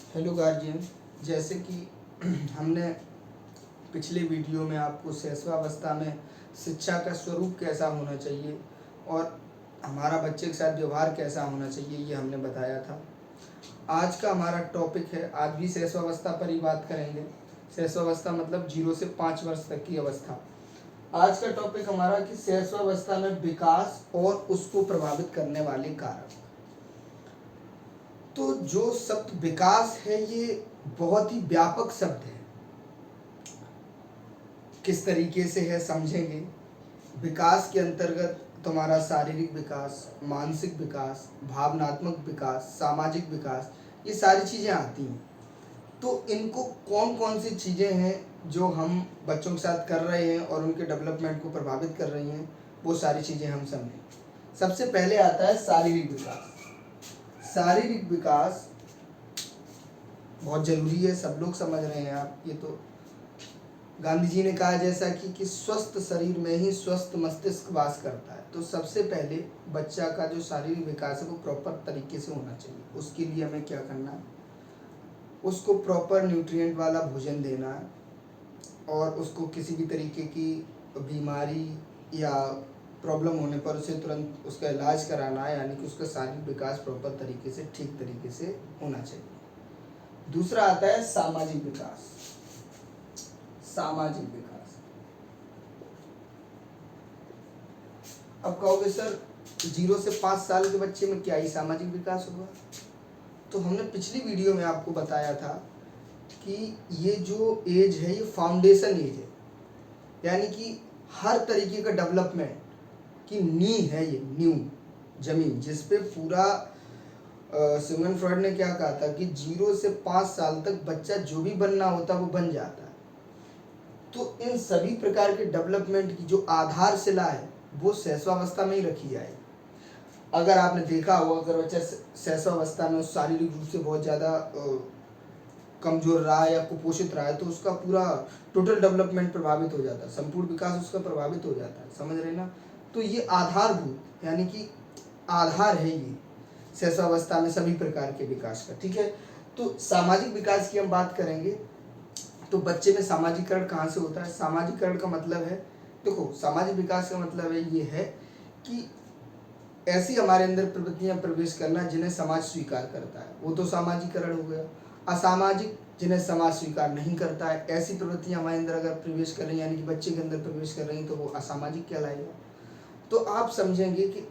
Hello guardian. जैसे कि हमने पिछले वीडियो में आपको शैशवावस्था में शिक्षा का स्वरूप कैसा होना चाहिए और हमारा बच्चे के साथ व्यवहार कैसा होना चाहिए ये हमने बताया था। आज का हमारा टॉपिक है, आज भी शैशवावस्था पर ही बात करेंगे। शैशवावस्था मतलब 0 से 5 वर्ष तक की अवस्था। आज का टॉपिक हमारा कि शैशवावस्था में विकास और उसको प्रभावित करने वाले कारक। तो जो शब्द विकास है ये बहुत ही व्यापक शब्द है। किस तरीके से है समझेंगे। विकास के अंतर्गत तुम्हारा शारीरिक विकास, मानसिक विकास, भावनात्मक विकास, सामाजिक विकास, ये सारी चीज़ें आती हैं। तो इनको कौन कौन सी चीज़ें हैं जो हम बच्चों के साथ कर रहे हैं और उनके डेवलपमेंट को प्रभावित कर रही हैं, वो सारी चीज़ें हम समझें। सबसे पहले आता है शारीरिक विकास। शारीरिक विकास बहुत ज़रूरी है, सब लोग समझ रहे हैं आप। ये तो गांधी जी ने कहा जैसा कि स्वस्थ शरीर में ही स्वस्थ मस्तिष्क वास करता है। तो सबसे पहले बच्चा का जो शारीरिक विकास है वो प्रॉपर तरीके से होना चाहिए। उसके लिए हमें क्या करना है, उसको प्रॉपर न्यूट्रिएंट वाला भोजन देना है और उसको किसी भी तरीके की बीमारी या प्रॉब्लम होने पर उसे तुरंत उसका इलाज कराना है, यानी कि उसका शारीरिक विकास प्रॉपर तरीके से, ठीक तरीके से होना चाहिए। दूसरा आता है सामाजिक विकास। सामाजिक विकास, अब कहोगे सर 0 से 5 साल के बच्चे में क्या ही सामाजिक विकास होगा। तो हमने पिछली वीडियो में आपको बताया था कि ये जो एज है ये फाउंडेशन एज है, यानी कि हर तरीके का डेवलपमेंट की नींव है, ये नींव जमीन जिस पे पूरा सिगमंड फ्रॉइड ने क्या कहा था कि 0 से 5 साल तक बच्चा जो भी बनना होता है वो बन जाता है। तो इन सभी प्रकार के डेवलपमेंट की जो आधारशिला है वो शैशवावस्था में ही रखी जाएगी। अगर आपने देखा होगा, अगर बच्चा शैशवावस्था में शारीरिक रूप से बहुत ज़्यादा कमजोर रहा है या कुपोषित रहा है तो उसका पूरा टोटल डेवलपमेंट प्रभावित हो जाता है, संपूर्ण विकास उसका प्रभावित हो जाता है। समझ रहे ना। तो ये आधारभूत यानी कि आधार है ये शैशवावस्था में सभी प्रकार के विकास का। ठीक है। तो सामाजिक विकास की हम बात करेंगे तो बच्चे में सामाजिकरण कहाँ से होता है। सामाजिकरण का मतलब है, देखो सामाजिक विकास का मतलब है ये है कि ऐसी हमारे अंदर प्रवृत्तियां प्रवेश करना जिन्हें समाज स्वीकार करता है, वो तो सामाजिकरण हो गया। असामाजिक, जिन्हें समाज स्वीकार नहीं करता है, ऐसी प्रवृत्तियां हमारे अंदर अगर प्रवेश कर रही हैं, यानी कि बच्चे के अंदर प्रवेश कर रही हैं, तो वो असामाजिक कहलाएगा। तो आप समझेंगे कि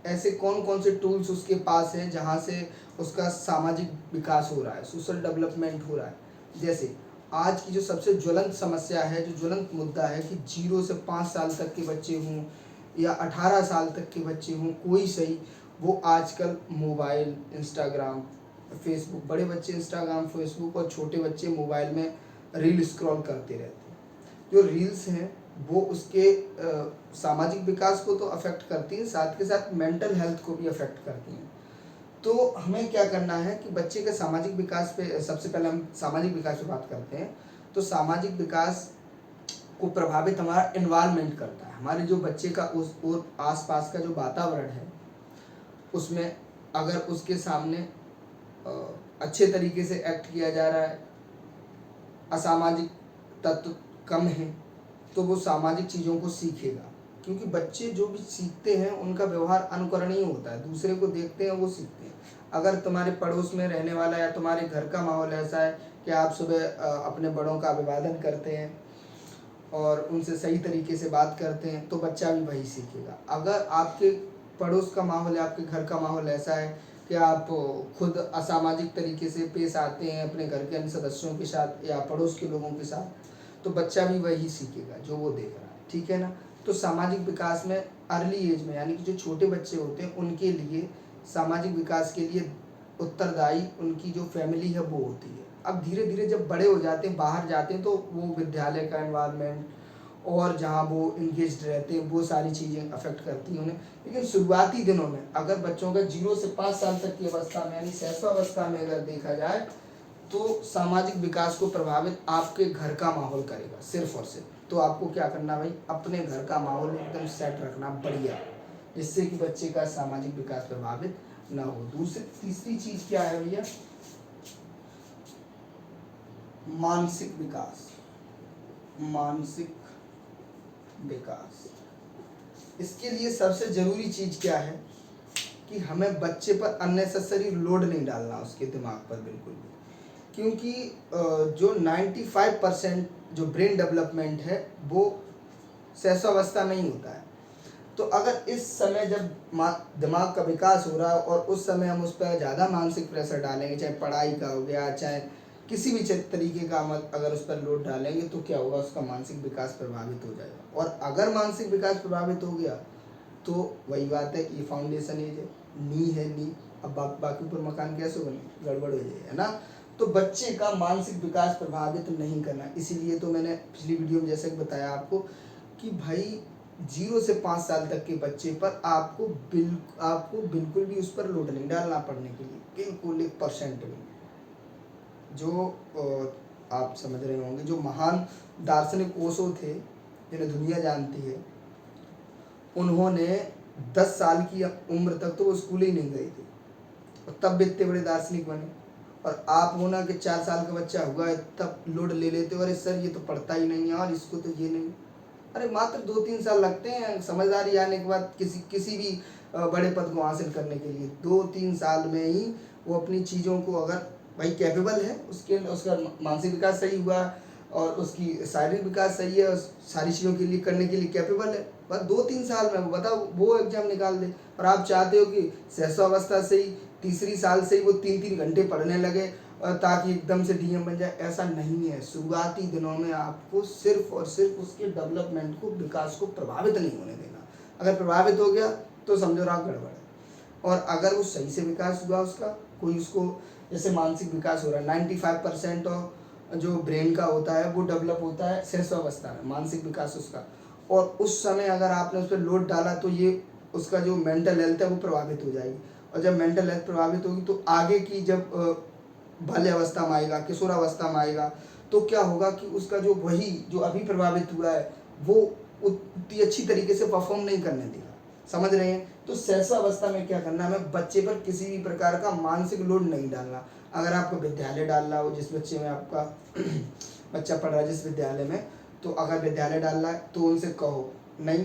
ऐसे कौन कौन से टूल्स उसके पास हैं जहाँ से उसका सामाजिक विकास हो रहा है, सोशल डेवलपमेंट हो रहा है। जैसे आज की जो सबसे ज्वलंत समस्या है, जो ज्वलंत मुद्दा है कि 0 से 5 साल तक के बच्चे हों या 18 साल तक के बच्चे हों, कोई सही, वो आजकल मोबाइल, इंस्टाग्राम, फेसबुक, बड़े बच्चे इंस्टाग्राम, फेसबुक और छोटे बच्चे मोबाइल में रील स्क्रॉल करते रहते हैं। जो रील्स हैं वो उसके सामाजिक विकास को तो अफेक्ट करती है, साथ के साथ मेंटल हेल्थ को भी अफेक्ट करती हैं। तो हमें क्या करना है कि बच्चे के सामाजिक विकास पे, सबसे पहले हम सामाजिक विकास पे बात करते हैं। तो सामाजिक विकास को प्रभावित हमारा एनवायरनमेंट करता है। हमारे जो बच्चे का उस और आसपास का जो वातावरण है उसमें अगर उसके सामने अच्छे तरीके से एक्ट किया जा रहा है, असामाजिक तत्व कम है, तो वो सामाजिक चीज़ों को सीखेगा। क्योंकि बच्चे जो भी सीखते हैं उनका व्यवहार अनुकरणीय होता है, दूसरे को देखते हैं वो सीखते हैं। अगर तुम्हारे पड़ोस में रहने वाला या तुम्हारे घर का माहौल ऐसा है कि आप सुबह अपने बड़ों का अभिवादन करते हैं और उनसे सही तरीके से बात करते हैं, तो बच्चा भी वही सीखेगा। अगर आपके पड़ोस का माहौल है, आपके घर का माहौल ऐसा है कि आप खुद असामाजिक तरीके से पेश आते हैं अपने घर के अन्य सदस्यों के साथ या पड़ोस के लोगों के साथ, तो बच्चा भी वही सीखेगा जो वो देख रहा है। ठीक है ना। तो सामाजिक विकास में अर्ली एज में, यानी कि जो छोटे बच्चे होते हैं उनके लिए सामाजिक विकास के लिए उत्तरदायी उनकी जो फैमिली है वो होती है। अब धीरे धीरे जब बड़े हो जाते हैं, बाहर जाते हैं, तो वो विद्यालय का एनवायरनमेंट और जहाँ वो इंगेज्ड रहते हैं वो सारी चीज़ें अफेक्ट करती हैं उन्हें। लेकिन शुरुआती दिनों में अगर बच्चों का 0 से 5 साल तक की अवस्था में, यानी शैशवावस्था में अगर देखा जाए, तो सामाजिक विकास को प्रभावित आपके घर का माहौल करेगा सिर्फ और सिर्फ। तो आपको क्या करना भाई, अपने घर का माहौल एकदम सेट रखना बढ़िया, जिससे कि बच्चे का सामाजिक विकास प्रभावित ना हो। तीसरी चीज़ क्या है भैया, मानसिक विकास, मानसिक विकास, इसके लिए सबसे जरूरी चीज क्या है कि हमें बच्चे पर अननेसेसरी लोड नहीं डालना उसके दिमाग पर बिल्कुल भी, क्योंकि जो 95% जो ब्रेन डेवलपमेंट है वो शैशवावस्था में ही होता है। तो अगर इस समय जब दिमाग का विकास हो रहा है और उस समय हम उस पर ज़्यादा मानसिक प्रेशर डालेंगे, चाहे पढ़ाई का हो गया, चाहे किसी भी तरीके का हम अगर उस पर लोड डालेंगे तो क्या होगा, उसका मानसिक विकास प्रभावित हो जाएगा। और अगर मानसिक विकास प्रभावित हो गया तो वही बात है, ये फाउंडेशन है, नी है नी, अब बाकी ऊपर मकान कैसे बने, गड़बड़ हो जाए, है ना। तो बच्चे का मानसिक विकास प्रभावित नहीं करना, इसीलिए तो मैंने पिछली वीडियो में जैसे कि बताया आपको कि भाई 0 से 5 साल तक के बच्चे पर आपको बिल्कुल भी उस पर लोड नहीं डालना पढ़ने के लिए, बिल्कुल 1% भी। जो आप समझ रहे होंगे, जो महान दार्शनिक ओशो थे जिन्हें दुनिया जानती है, उन्होंने 10 साल की उम्र तक तो वो स्कूल ही नहीं गए थे और तब भी इतने बड़े दार्शनिक बने। और आप होना कि 4 साल का बच्चा हुआ है तब लोड ले लेते हो, अरे सर ये तो पढ़ता ही नहीं है और इसको तो ये नहीं। अरे मात्र 2-3 साल लगते हैं समझदारी आने के बाद किसी भी बड़े पद को हासिल करने के लिए। 2-3 साल में ही वो अपनी चीज़ों को, अगर भाई कैपेबल है, उसका मानसिक विकास सही हुआ और उसकी शारीरिक विकास सही है, सारी चीज़ों के लिए करने के लिए कैपेबल है, बस 2-3 साल में बताओ वो एग्जाम निकाल दे। और आप चाहते हो कि शैशवावस्था से ही, तीसरी साल से ही वो 3-3 घंटे पढ़ने लगे ताकि एकदम से डीएम बन जाए, ऐसा नहीं है। शुरुआती दिनों में आपको सिर्फ और सिर्फ उसके डेवलपमेंट को, विकास को प्रभावित नहीं होने देना। अगर प्रभावित हो गया तो समझो राग गड़बड़ है। और अगर वो सही से विकास हुआ उसका, कोई उसको जैसे मानसिक विकास हो रहा है, 95% जो ब्रेन का होता है वो डेवलप होता है शैशवावस्था में, मानसिक विकास उसका। और उस समय अगर आपने उस पर लोड डाला तो ये उसका जो मेंटल हेल्थ है वो प्रभावित हो जाएगी। और जब मेंटल हेल्थ प्रभावित होगी तो आगे की जब बाल्यावस्था में आएगा, किशोरावस्था में आएगा, तो क्या होगा कि उसका जो वही जो अभी प्रभावित हुआ है वो उतनी अच्छी तरीके से परफॉर्म नहीं करने देगा। समझ रहे हैं। तो शैशवावस्था में क्या करना है, बच्चे पर किसी भी प्रकार का मानसिक लोड नहीं डालना। अगर आपको विद्यालय डालना हो, जिस बच्चे में आपका बच्चा पढ़ रहा है जिस विद्यालय में, तो अगर विद्यालय डालना है तो उनसे कहो नहीं,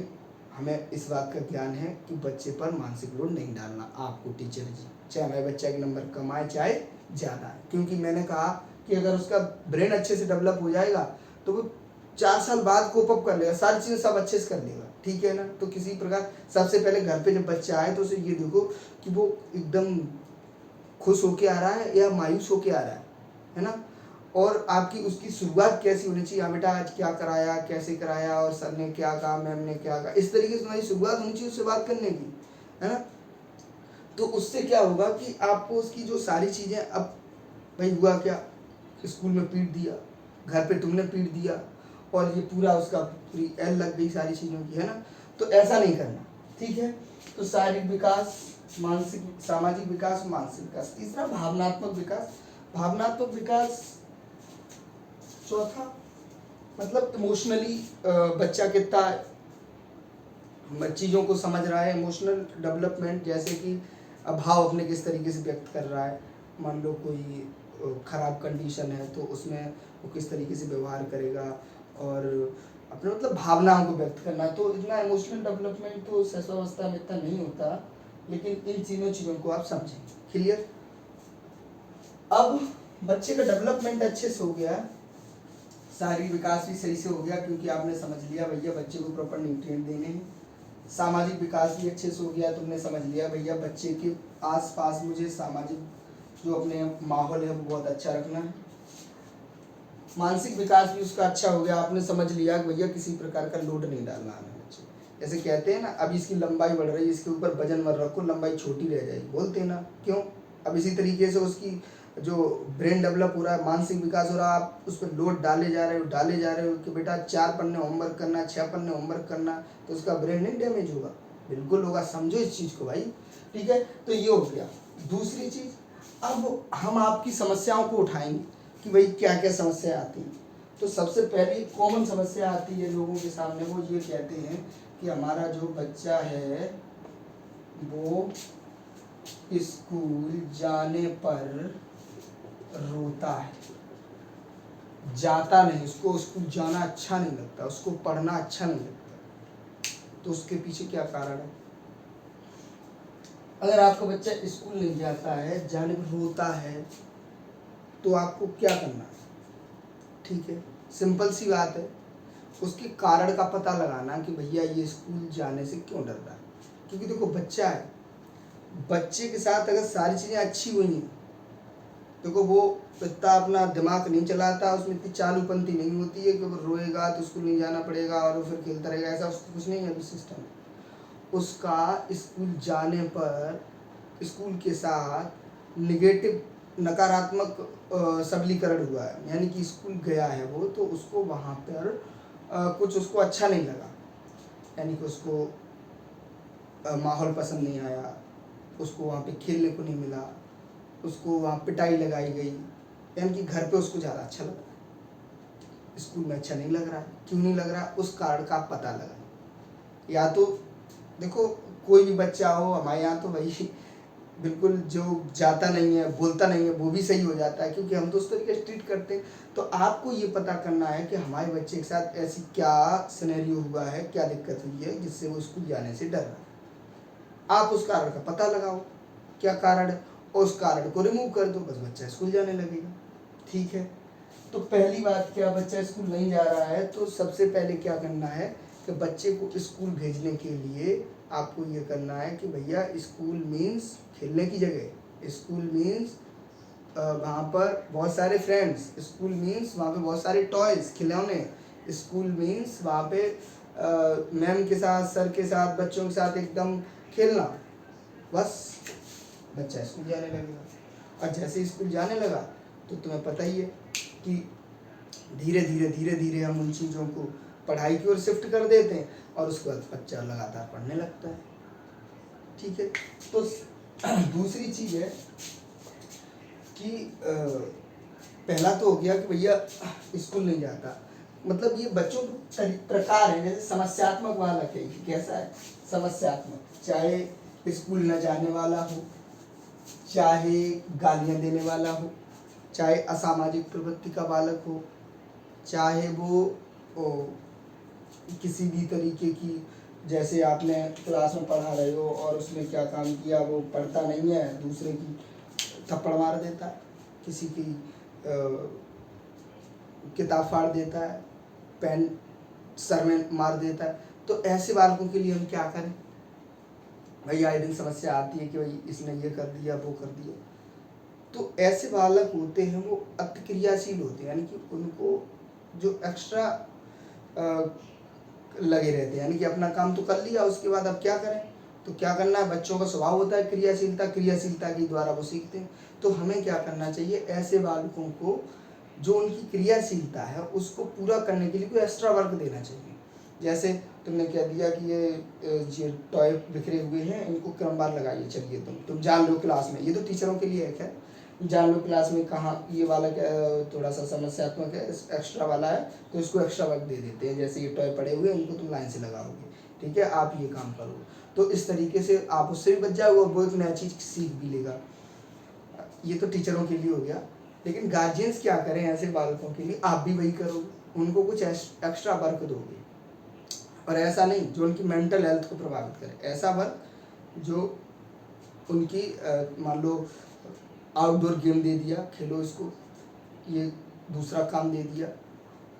हमें इस बात का ज्ञान है कि बच्चे पर मानसिक लोड नहीं डालना आपको टीचर जी, चाहे हमारे बच्चे के नंबर कम आए चाहे ज़्यादा है। क्योंकि मैंने कहा कि अगर उसका ब्रेन अच्छे से डेवलप हो जाएगा तो वो 4 साल बाद कोप अप कर लेगा, सारी चीज़ें सब अच्छे से कर लेगा, ठीक है ना। तो किसी प्रकार सबसे पहले घर पे जब बच्चा आए तो उसे ये देखो कि वो एकदम खुश होके आ रहा है या मायूस होके आ रहा है ना। और आपकी उसकी शुरुआत कैसी होनी चाहिए, हाँ बेटा आज क्या कराया, कैसे कराया, और सर ने क्या कहा, मैम ने क्या कहा, इस तरीके से तुम्हारी शुरुआत होनी चाहिए उससे बात करने की, है ना। तो उससे क्या होगा कि आपको उसकी जो सारी चीज़ें, अब भाई हुआ क्या, स्कूल में पीट दिया, घर पे तुमने पीट दिया, और ये पूरा उसका पूरी एल लग गई सारी चीज़ों की, है ना। तो ऐसा नहीं करना, ठीक है। तो शारीरिक विकास, मानसिक, सामाजिक विकास, मानसिक विकास। तीसरा भावनात्मक विकास। भावनात्मक विकास चौथा, मतलब इमोशनली बच्चा कितना चीज़ों को समझ रहा है, इमोशनल डेवलपमेंट, जैसे कि भाव अपने किस तरीके से व्यक्त कर रहा है। मान लो कोई ख़राब कंडीशन है तो उसमें वो किस तरीके से व्यवहार करेगा, और अपने मतलब भावनाओं को व्यक्त करना। तो इतना इमोशनल डेवलपमेंट तो शैशवावस्था में इतना नहीं होता, लेकिन इन तीनों चीज़ों को आप समझें। क्लियर। अब बच्चे का डेवलपमेंट अच्छे से हो गया, शारीरिक विकास भी सही से हो गया, क्योंकि आपने समझ लिया भैया बच्चे को प्रॉपर न्यूट्रिएंट देने हैं। सामाजिक विकास भी अच्छे से हो गया, तुमने समझ लिया भैया बच्चे के आसपास मुझे सामाजिक जो अपने माहौल है वो बहुत अच्छा रखना है। मानसिक विकास भी उसका अच्छा हो गया, आपने समझ लिया कि भैया किसी प्रकार का लोड नहीं डालना है बच्चे। जैसे कहते हैं ना, अब इसकी लंबाई बढ़ रही है, इसके ऊपर वजन मत रखो, लंबाई छोटी रह जाएगी, बोलते हैं ना, क्यों। अब इसी तरीके से उसकी जो ब्रेन डेवलप हो रहा है, मानसिक विकास हो रहा है, आप उस पर लोड डाले जा रहे हो कि बेटा 4 पन्ने होमवर्क करना, 6 पन्ने होमवर्क करना, तो उसका ब्रेन नहीं डैमेज होगा, बिल्कुल होगा। समझो इस चीज़ को भाई, ठीक है। तो ये हो गया। दूसरी चीज़, अब हम आपकी समस्याओं को उठाएंगे कि भाई क्या क्या समस्या आती हैं। तो सबसे पहली कॉमन समस्या आती है लोगों के सामने, वो ये कहते हैं कि हमारा जो बच्चा है वो स्कूल जाने पर रोता है। जाता नहीं, उसको स्कूल जाना अच्छा नहीं लगता, उसको पढ़ना अच्छा नहीं लगता, तो उसके पीछे क्या कारण है? अगर आपका बच्चा स्कूल नहीं जाता है, जाने पर रोता है, तो आपको क्या करना है? ठीक है, सिंपल सी बात है, उसके कारण का पता लगाना कि भैया ये स्कूल जाने से क्यों डर रहा है। क्योंकि देखो बच्चा है, बच्चे के साथ अगर सारी चीज़ें अच्छी हुई हैं, देखो वो इतना अपना दिमाग नहीं चलाता, उसमें इतनी चालूपंती नहीं होती है कि वो रोएगा तो स्कूल नहीं जाना पड़ेगा और वो फिर खेलता रहेगा, ऐसा उसको कुछ नहीं है अभी सिस्टम। उसका स्कूल जाने पर स्कूल के साथ निगेटिव नकारात्मक सबलीकरण हुआ है, यानी कि स्कूल गया है वो, तो उसको वहाँ पर कुछ उसको अच्छा नहीं लगा, यानी कि उसको माहौल पसंद नहीं आया, उसको वहाँ पे खेलने को नहीं मिला, उसको वहाँ पिटाई लगाई गई, यानी कि घर पे उसको ज़्यादा अच्छा लग रहा है, स्कूल में अच्छा नहीं लग रहा है। क्यों नहीं लग रहा? उस कारण का आप पता लगाएं। या तो देखो कोई भी बच्चा हो, हमारे यहाँ तो वही बिल्कुल जो जाता नहीं है, बोलता नहीं है, वो भी सही हो जाता है, क्योंकि हम तो उस तरीके से ट्रीट करते हैं। तो आपको ये पता करना है कि हमारे बच्चे के साथ ऐसी क्या सिनेरियो हुआ है, क्या दिक्कत हुई है जिससे वो स्कूल जाने से डर रहा है। आप उस कारण का पता लगाओ क्या कारण है, और उस कारण को रिमूव कर दो, बस बच्चा स्कूल जाने लगेगा। ठीक है, तो पहली बात, क्या बच्चा स्कूल नहीं जा रहा है, तो सबसे पहले क्या करना है कि बच्चे को स्कूल भेजने के लिए आपको ये करना है कि भैया स्कूल मीन्स खेलने की जगह, स्कूल मीन्स वहाँ पर बहुत सारे फ्रेंड्स, स्कूल मीन्स वहाँ पे बहुत सारे टॉयज़, खिलौने, स्कूल मीन्स वहाँ पे मैम के साथ, सर के साथ, बच्चों के साथ एकदम खेलना। बस बच्चा स्कूल जाने लगेगा, और जैसे ही स्कूल जाने लगा तो तुम्हें पता ही है कि धीरे धीरे धीरे धीरे हम उन चीज़ों को पढ़ाई की ओर शिफ्ट कर देते हैं, और उसके बाद बच्चा लगातार पढ़ने लगता है। ठीक है, तो दूसरी चीज़ है कि पहला तो हो गया कि भैया स्कूल नहीं जाता, मतलब ये बच्चों के प्रकार है, जैसे समस्यात्मक बालक है, कैसा है? समस्यात्मक, चाहे स्कूल न जाने वाला हो, चाहे गालियाँ देने वाला हो, चाहे असामाजिक प्रवृत्ति का बालक हो, चाहे वो किसी भी तरीके की, जैसे आपने क्लास में पढ़ा रहे हो और उसने क्या काम किया, वो पढ़ता नहीं है, दूसरे की थप्पड़ मार देता है, किसी की किताब फाड़ देता है, पेन सर में मार देता है, तो ऐसे बालकों के लिए हम क्या करें? भाई आए दिन समस्या आती है कि भाई इसने ये कर दिया, वो कर दिया। तो ऐसे बालक होते हैं, वो अतिक्रियाशील होते हैं, यानी कि उनको जो एक्स्ट्रा लगे रहते हैं, यानी कि अपना काम तो कर लिया, उसके बाद अब क्या करें? तो क्या करना है? बच्चों का स्वभाव होता है क्रियाशीलता, क्रियाशीलता के द्वारा वो सीखते हैं। तो हमें क्या करना चाहिए? ऐसे बालकों को जो उनकी क्रियाशीलता है उसको पूरा करने के लिए कोई एक्स्ट्रा वर्क देना चाहिए। जैसे तुमने क्या दिया कि ये टॉय बिखरे हुए हैं, इनको क्रमवार लगाइए, चलिए तुम जान लो क्लास में, ये तो टीचरों के लिए है, खैर जान लो क्लास में कहाँ ये वाला क्या थोड़ा सा समस्यात्मक है, एक्स्ट्रा वाला है, तो इसको एक्स्ट्रा वर्क दे देते हैं, जैसे ये टॉय पड़े हुए हैं, इनको तुम लाइन से लगाओगे, ठीक है, आप ये काम करो। तो इस तरीके से आप उससे भी बच जाओगे और वो एक नया चीज़ सीख भी लेगा। ये तो टीचरों के लिए हो गया, लेकिन गार्जियंस क्या करें ऐसे बालकों के लिए? आप भी वही करोगे, उनको कुछ एक्स्ट्रा वर्क दोगे, और ऐसा नहीं जो उनकी मेंटल हेल्थ को प्रभावित करे, ऐसा वर्क जो उनकी मान लो आउटडोर गेम दे दिया, खेलो इसको, ये दूसरा काम दे दिया,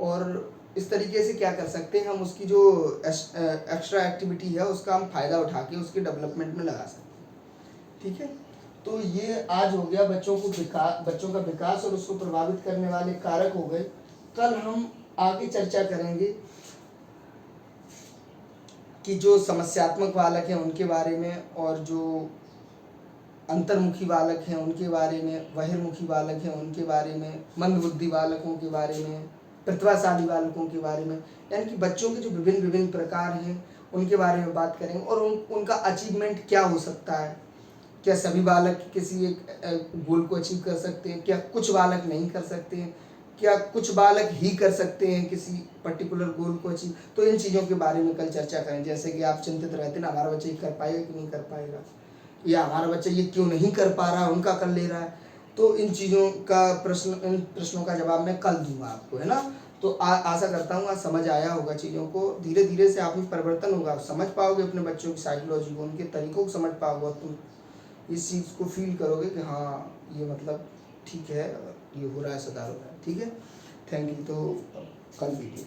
और इस तरीके से क्या कर सकते हैं हम, उसकी जो एक्स्ट्रा एक्टिविटी है उसका हम फ़ायदा उठा के उसके डेवलपमेंट में लगा सकते हैं। ठीक है, तो ये आज हो गया बच्चों का विकास और उसको प्रभावित करने वाले कारक हो गए। कल हम आगे चर्चा करेंगे कि जो समस्यात्मक बालक हैं उनके बारे में, और जो अंतर्मुखी बालक हैं उनके बारे में, बहिर्मुखी बालक हैं उनके बारे में, मंदबुद्धि बालकों के बारे में, प्रतिभाशाली बालकों के बारे में, यानी कि बच्चों के जो विभिन्न विभिन्न प्रकार हैं उनके बारे में बात करेंगे, और उनका अचीवमेंट क्या हो सकता है। क्या सभी बालक किसी एक गोल को अचीव कर सकते हैं? क्या कुछ बालक नहीं कर सकते हैं? क्या कुछ बालक ही कर सकते हैं किसी पर्टिकुलर गोल को अचीव? तो इन चीज़ों के बारे में कल चर्चा करें। जैसे कि आप चिंतित रहते हैं ना, हमारा बच्चा ये कर पाएगा कि नहीं कर पाएगा, या हमारा बच्चा ये क्यों नहीं कर पा रहा है, उनका कर ले रहा है, तो इन चीज़ों का इन प्रश्नों का जवाब मैं कल दूंगा आपको, है ना। तो आशा करता हूँ आज समझ आया होगा चीज़ों को। धीरे धीरे से आप में परिवर्तन होगा, समझ पाओगे अपने बच्चों की साइकोलॉजी को, उनके तरीकों को समझ पाओगे, तुम इस चीज़ को फील करोगे कि हाँ ये मतलब ठीक है, ये हो रहा है, सुधार हो रहा है, ठीक है। Thank you. तो कल वीडियो